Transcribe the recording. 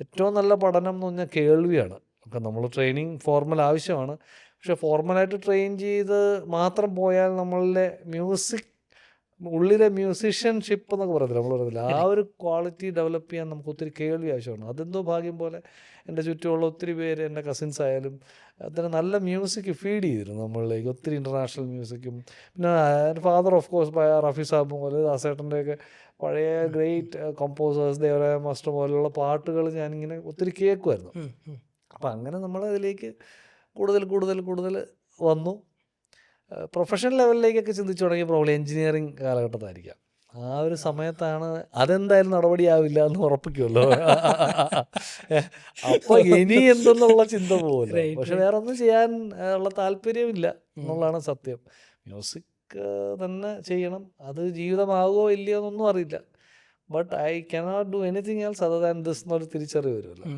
ഏറ്റവും നല്ല പഠനം എന്ന് പറഞ്ഞാൽ കേൾവിയാണ്. ഒക്കെ നമ്മൾ ട്രെയിനിങ് ഫോർമൽ ആവശ്യമാണ്. പക്ഷേ ഫോർമലായിട്ട് ട്രെയിൻ ചെയ്ത് മാത്രം പോയാൽ നമ്മളുടെ മ്യൂസിക് ഉള്ളിലെ മ്യൂസീഷ്യൻഷിപ്പ് എന്നൊക്കെ പറയത്തില്ല, നമ്മൾ പറയത്തില്ല, ആ ഒരു ക്വാളിറ്റി ഡെവലപ്പ് ചെയ്യാൻ നമുക്ക് ഒത്തിരി കേൾവി ആവശ്യമാണ്. അതെന്തോ ഭാഗ്യം പോലെ എൻ്റെ ചുറ്റുമുള്ള ഒത്തിരി പേര്, എൻ്റെ കസിൻസ് ആയാലും അത്ര നല്ല മ്യൂസിക് ഫീഡ് ചെയ്തിരുന്നു നമ്മളിലേക്ക്, ഒത്തിരി ഇൻ്റർനാഷണൽ മ്യൂസിക്കും. പിന്നെ ഫാദർ ഓഫ് കോഴ്സ് റഫി സാബും പോലെ ദാസേട്ടൻ്റെയൊക്കെ പഴയ ഗ്രേറ്റ് കമ്പോസേഴ്സ്, ദേവരായ മാസ്റ്റർ പോലുള്ള പാട്ടുകൾ ഞാനിങ്ങനെ ഒത്തിരി കേൾക്കുമായിരുന്നു. അപ്പം അങ്ങനെ നമ്മളതിലേക്ക് കൂടുതൽ കൂടുതൽ കൂടുതൽ വന്നു. പ്രൊഫഷണൽ ലെവലിലേക്കൊക്കെ ചിന്തിച്ചു തുടങ്ങിയ പ്രോബ്ലം എഞ്ചിനീയറിങ് കാലഘട്ടത്തായിരിക്കാം. ആ ഒരു സമയത്താണ് അതെന്തായാലും നടപടിയാവില്ല എന്ന് ഉറപ്പിക്കുമല്ലോ. അപ്പോൾ ഇനി എന്തെന്നുള്ള ചിന്ത പോകില്ല. പക്ഷെ വേറെ ഒന്നും ചെയ്യാൻ ഉള്ള താല്പര്യമില്ല എന്നുള്ളതാണ് സത്യം. മ്യൂസിക് തന്നെ ചെയ്യണം. അത് ജീവിതമാകുമോ ഇല്ലയോ എന്നൊന്നും അറിയില്ല. But I cannot do anything else other than this എന്നൊരു തിരിച്ചറിവ് വരുമല്ലോ.